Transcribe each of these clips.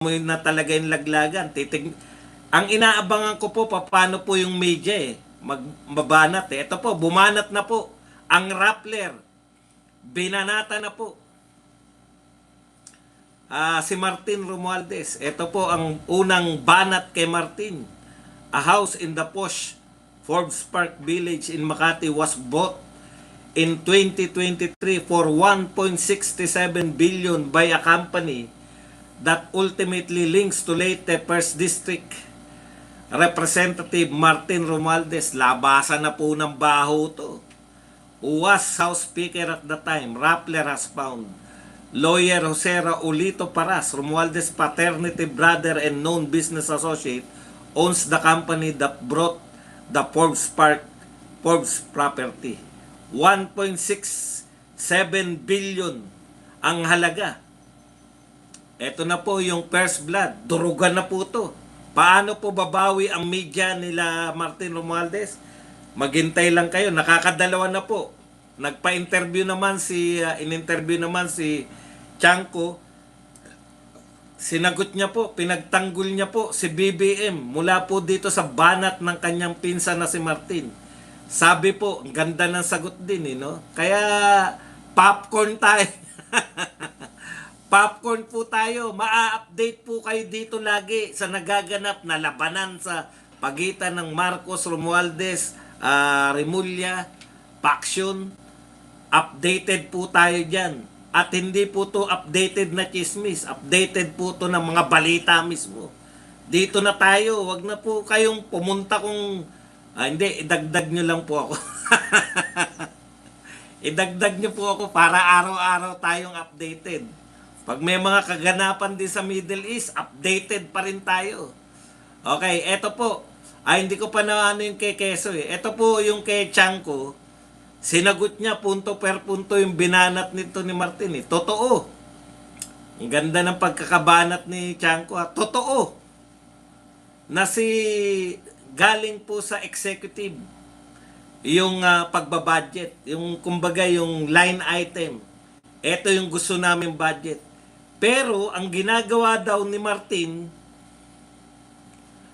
mo na talaga yung laglagan. Ang inaabangan ko po, paano po yung media magbabanat Ito po, bumanat na po. Ang Rappler, binanata na po. Si Martin Romualdez. Ito po ang unang banat kay Martin. A house in the posh Forbes Park Village in Makati was bought in 2023 for 1.67 billion by a company that ultimately links to Leyte First District Representative Martin Romualdez. Labasan na po ng baho to. Who was House Speaker at the time, Rappler has found. Lawyer Jose Raulito Paras, Romualdez paternity brother and known business associate, owns the company that brought the Forbes property. 1.67 billion ang halaga. Ito na po yung first blood. Durugan na po to. Paano po babawi ang media nila Martin Romualdez? Maghintay lang kayo. Nakakadalawa na po. Nagpa-interview naman in-interview naman si Chanco. Sinagot niya po, pinagtanggol niya po si BBM mula po dito sa banat ng kanyang pinsan na si Martin. Sabi po, ang ganda ng sagot din, no? Kaya popcorn tayo. Popcorn po tayo. Ma-update po kayo dito lagi sa nagaganap na labanan sa pagitan ng Marcos, Romualdez, Remulla, Paksyon. Updated po tayo dyan. At hindi po to updated na chismis. Updated po to ng mga balita mismo. Dito na tayo. Wag na po kayong pumunta kung... hindi, idagdag nyo lang po ako. Idagdag nyo po ako para araw-araw tayong updated. Pag may mga kaganapan din sa Middle East, updated pa rin tayo. Okay, eto po. Hindi ko pa na ano yung kay Keso eh. Eto po yung kay Chanco. Sinagot niya punto per punto yung binanat nito ni Martin eh. Totoo. Ang ganda ng pagkakabanat ni Chanco. Totoo. Na galing po sa executive yung pagbabudget. Yung kumbaga yung line item. Ito yung gusto namin budget. Pero ang ginagawa daw ni Martin,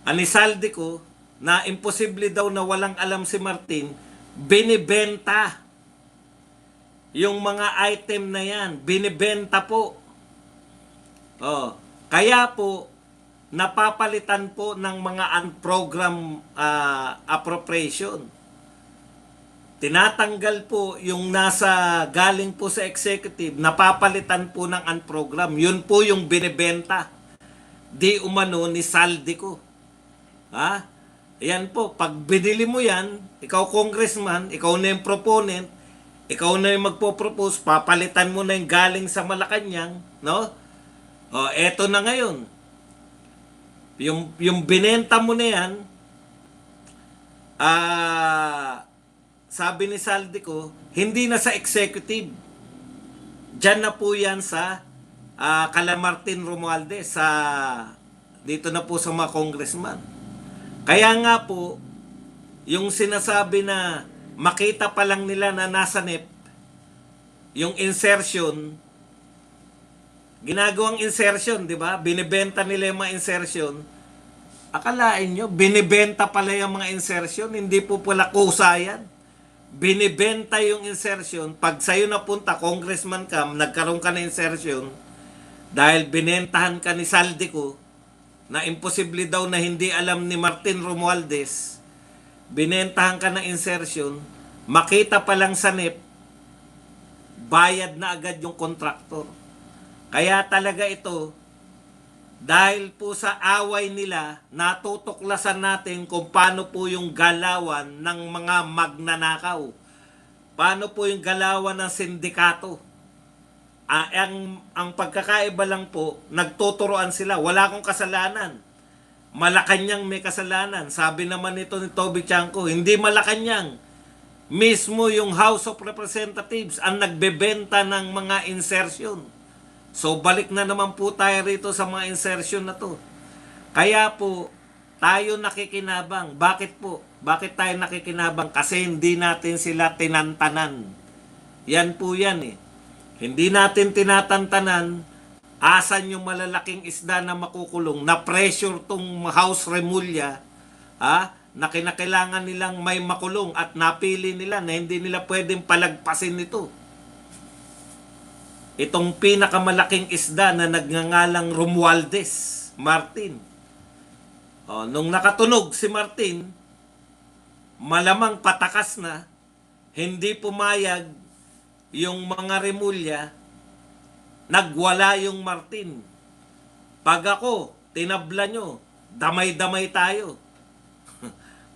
anisaldi ko, na imposible daw na walang alam si Martin, binibenta yung mga item na yan. Binibenta po. Kaya po, napapalitan po ng mga unprogram appropriation. Tinatanggal po yung nasa galing po sa executive, napapalitan po ng unprogram. Yun po yung binibenta. Di umano ni saldi ko. Yan po, pag binili mo yan, ikaw congressman, ikaw na yung proponent, ikaw na yung magpo-propose, papalitan mo na yung galing sa Malacanang, no? Eto na ngayon. Yung binenta mo na yan, sabi ni saldi ko, hindi na sa executive. Diyan na po yan sa kala Martin Romualdez, dito na po sa mga congressman. Kaya nga po, yung sinasabi na makita pa lang nila na nasa NEP, yung insertion, ginagawang insertion, di ba? Binibenta nila yung mga insertion. Akalain nyo, binibenta pala yung mga insertion, hindi po pala kusa yan. Binibenta yung insertion. Pag sa'yo napunta, congressman ka, nagkaroon ka ng insertion, dahil binentahan ka ni saldi ko, na imposible daw na hindi alam ni Martin Romualdez, binentahan ka ng insertion, makita pa lang sa NEP, bayad na agad yung kontraktor. Kaya talaga ito, dahil po sa away nila, natutuklasan natin kung paano po yung galawan ng mga magnanakaw. Paano po yung galawan ng sindikato. Ang pagkakaiba lang po, nagtuturoan sila. Wala akong kasalanan. Malacanang may kasalanan. Sabi naman nito ni Toby Chanco, hindi Malacanang. Mismo yung House of Representatives ang nagbebenta ng mga insertion. So balik na naman po tayo rito sa mga insertion na to. Kaya po, tayo nakikinabang. Bakit po? Bakit tayo nakikinabang? Kasi hindi natin sila tinantanan. Yan po yan eh. Hindi natin tinatantanan Asan yung malalaking isda na makukulong? Na pressure tong House Remulla, na kinakailangan nilang may makulong at napili nila na hindi nila pwedeng palagpasin ito. Itong pinakamalaking isda na nagngangalang Romualdez Martin. Nung nakatunog si Martin, malamang patakas na, hindi pumayag yung mga Remulla, nagwala yung Martin. Pag ako, tinabla nyo, damay-damay tayo.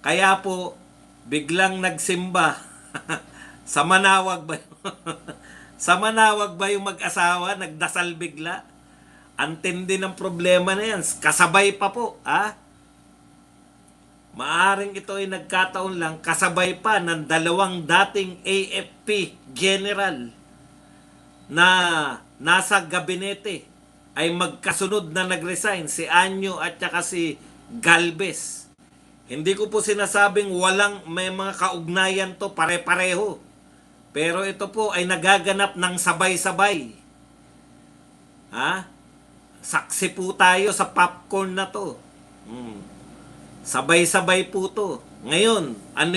Kaya po, biglang nagsimba. Sa Manawag ba Sa Manawag ba yung mag-asawa, nagdasal bigla? Antindi ng problema na yan. Kasabay pa po, Maaring ito ay nagkataon lang, kasabay pa ng dalawang dating AFP general na nasa gabinete ay magkasunod na nag-resign, si Anyo at saka si Galvez. Hindi ko po sinasabing walang may mga kaugnayan to, pare-pareho. Pero ito po ay nagaganap ng sabay-sabay. Saksi po tayo sa popcorn na to. Sabay-sabay po to. Ngayon, ano